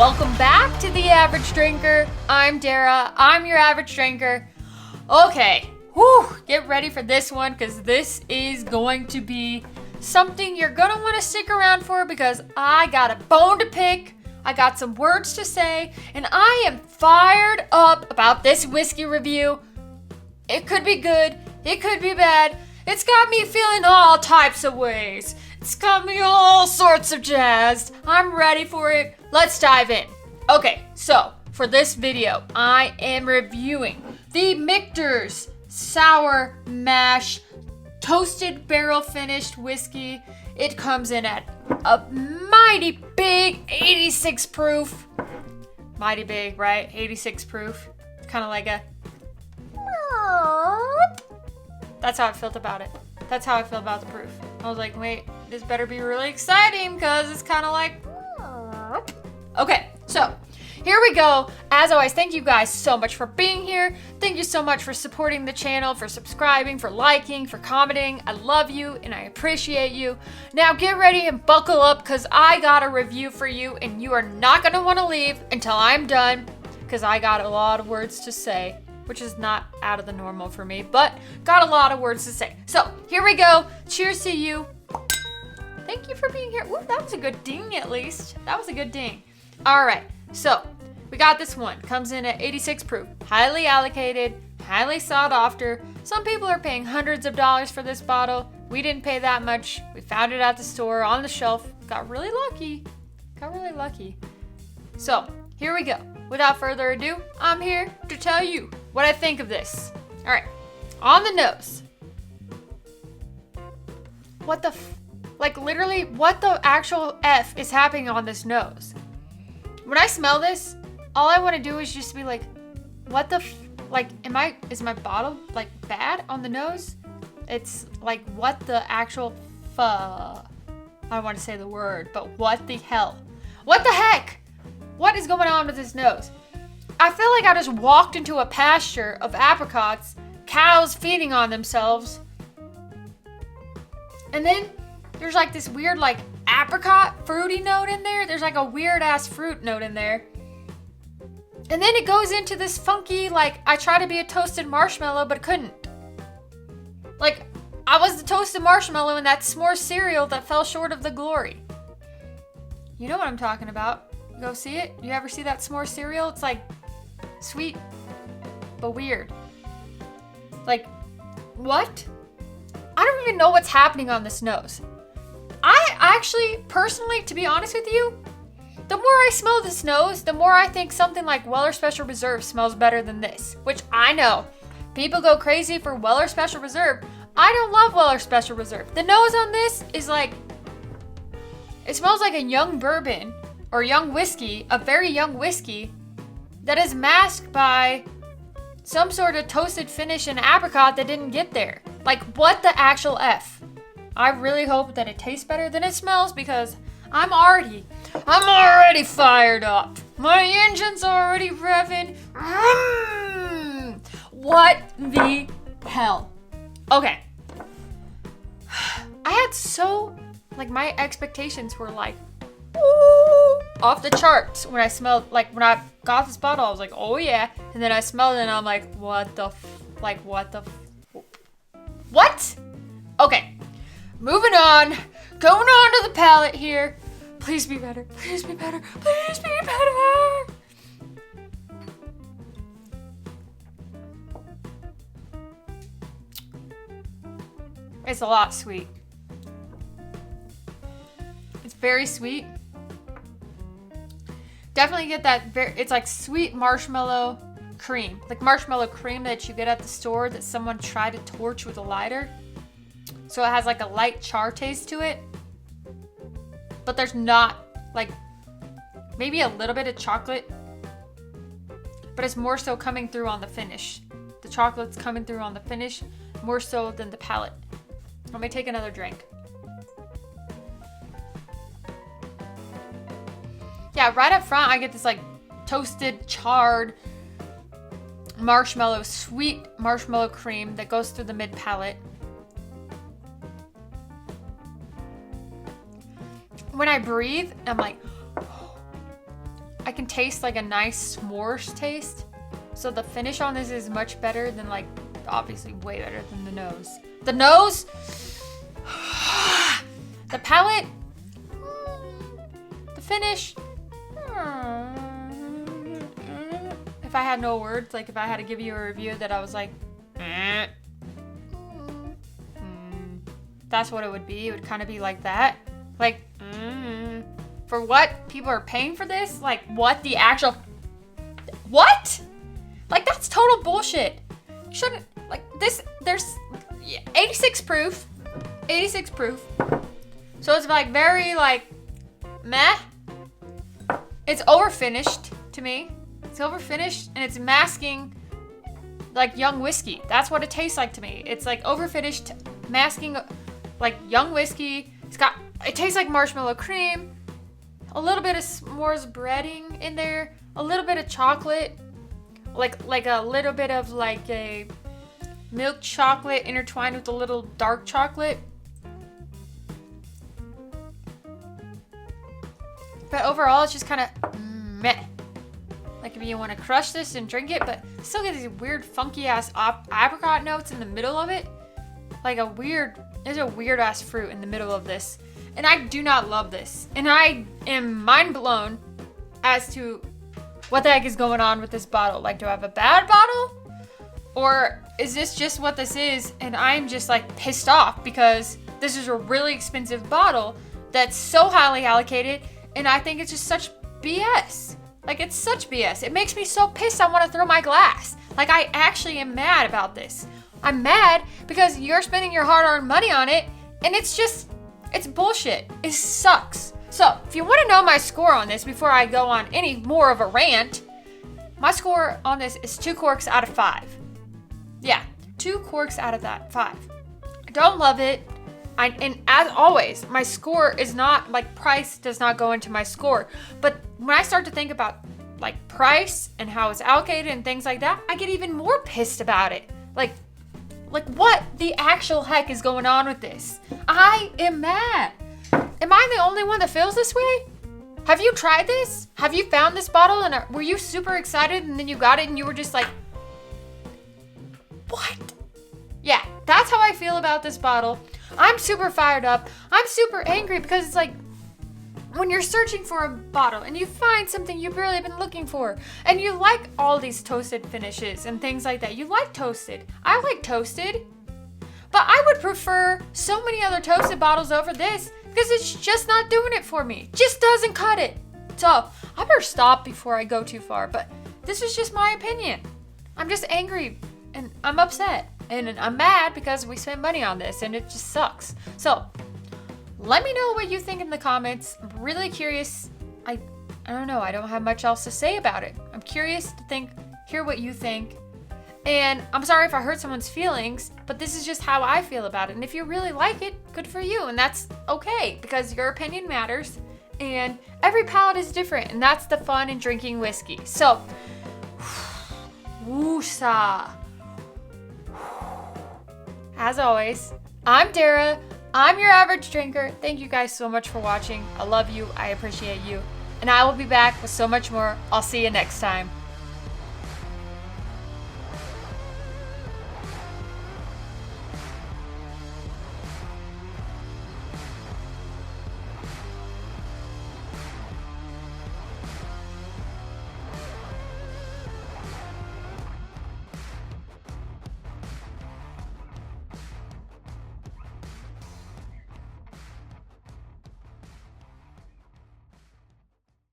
Welcome back to The Average Drinker. I'm Dara. I'm your average drinker. Okay, get ready for this one because this is going to be something you're going to want to stick around for because I got a bone to pick, I got some words to say, and I am fired up about this whiskey review. It could be good, it could be bad. It's got me feeling all types of ways. It's got me all sorts of jazzed. I'm ready for it. Let's dive in. Okay, so for this video, I am reviewing the Michter's Sour Mash Toasted Barrel Finished Whiskey. It comes in at a mighty big 86 proof. Mighty big, right? 86 proof. It's kind of like a... That's how I felt about it. That's how I feel about the proof. I was like, wait, this better be really exciting because it's kind of like... Okay, so here we go. As always, thank you guys so much for being here. Thank you so much for supporting the channel, for subscribing, for liking, for commenting. I love you and I appreciate you. Now get ready and buckle up because I got a review for you and you are not going to want to leave until I'm done because I got a lot of words to say, which is not out of the normal for me, but got a lot of words to say. So here we go. Cheers to you. Thank you for being here. Ooh, that was a good ding at least. That was a good ding. All right, so we got this one. Comes in at 86 proof. Highly allocated, highly sought after. Some people are paying hundreds of dollars for this bottle. We didn't pay that much. We found it at the store on the shelf. Got really lucky. So here we go. Without further ado, I'm here to tell you what I think of this. All right, on the nose. What the literally, what the actual F is happening on this nose? When I smell this, all I want to do is just be like, what the is my bottle like bad on the nose? It's like, what the actual I don't want to say the word, but what the hell? What the heck? What is going on with this nose? I feel like I just walked into a pasture of apricots, cows feeding on themselves. And then there's like this weird like apricot fruity note in there. There's like a weird ass fruit note in there. And then it goes into this funky, like, I tried to be a toasted marshmallow, but couldn't. Like, I was the toasted marshmallow in that s'more cereal that fell short of the glory. You know what I'm talking about. You go see it? You ever see that s'more cereal? It's like sweet, but weird. Like, what? I don't even know what's happening on this nose. I actually, personally, to be honest with you, the more I smell this nose, the more I think something like Weller Special Reserve smells better than this. Which I know, people go crazy for Weller Special Reserve. I don't love Weller Special Reserve. The nose on this is like, it smells like a young bourbon or young whiskey, a very young whiskey that is masked by some sort of toasted finish and apricot that didn't get there. Like, what the actual F? I really hope that it tastes better than it smells because I'm already fired up. My engine's already revving. What the hell? Okay. I had my expectations were like, off the charts when I smelled, like when I got this bottle, I was like, oh yeah. And then I smelled it and I'm like, what? Okay. Moving on. Going on to the palate here. Please be better. Please be better. Please be better. It's a lot sweet. It's very sweet. Definitely get that, it's like sweet marshmallow cream. Like marshmallow cream that you get at the store that someone tried to torch with a lighter. So it has like a light char taste to it. But there's not, like, maybe a little bit of chocolate. But it's more so coming through on the finish. The chocolate's coming through on the finish more so than the palate. Let me take another drink. Yeah, right up front I get this like toasted, charred marshmallow, sweet marshmallow cream that goes through the mid palate. When I breathe, I'm like, I can taste like a nice s'mores taste. So the finish on this is much better than like, obviously way better than the nose. The nose, the palate, the finish. If I had no words, like if I had to give you a review that I was like, that's what it would be. It would kind of be like that. Like, for what people are paying for this? Like, what the actual, what? Like, that's total bullshit. You shouldn't, like, this, there's 86 proof. 86 proof. So it's like very, like, meh. It's overfinished to me. It's overfinished and it's masking like young whiskey. That's what it tastes like to me. It's like overfinished, masking like young whiskey. It tastes like marshmallow cream, a little bit of s'mores breading in there, a little bit of chocolate, like a little bit of like a milk chocolate intertwined with a little dark chocolate. But overall, it's just kind of meh. Like if you want to crush this and drink it, but still get these weird funky ass apricot notes in the middle of it. Like there's a weird ass fruit in the middle of this. And I do not love this. And I am mind blown as to what the heck is going on with this bottle. Like, do I have a bad bottle? Or is this just what this is? And I'm just like pissed off because this is a really expensive bottle that's so highly allocated. And I think it's just such BS. Like, it's such BS. It makes me so pissed I want to throw my glass. Like, I actually am mad about this. I'm mad because you're spending your hard-earned money on it, and it's bullshit. It sucks. So, if you want to know my score on this before I go on any more of a rant, my score on this is 2 corks out of 5. Yeah, 2 corks out of that 5. I don't love it. And as always, my score is not, like, price does not go into my score. But when I start to think about, like, price and how it's allocated and things like that, I get even more pissed about it. Like what the actual heck is going on with this? I am mad. Am I the only one that feels this way? Have you tried this? Have you found this bottle and were you super excited and then you got it and you were just like, what? Yeah, that's how I feel about this bottle. I'm super fired up. I'm super angry because it's like when you're searching for a bottle and you find something you've really been looking for and you like all these toasted finishes and things like that. You like toasted. I like toasted. But I would prefer so many other toasted bottles over this because it's just not doing it for me. Just doesn't cut it. So I better stop before I go too far. But this is just my opinion. I'm just angry and I'm upset. And I'm mad because we spent money on this and it just sucks. So let me know what you think in the comments. I'm really curious. I don't know. I don't have much else to say about it. I'm curious to hear what you think. And I'm sorry if I hurt someone's feelings, but this is just how I feel about it. And if you really like it, good for you. And that's okay because your opinion matters. And every palate is different. And that's the fun in drinking whiskey. So, woosah. As always, I'm Dara. I'm your average drinker. Thank you guys so much for watching. I love you. I appreciate you. And I will be back with so much more. I'll see you next time.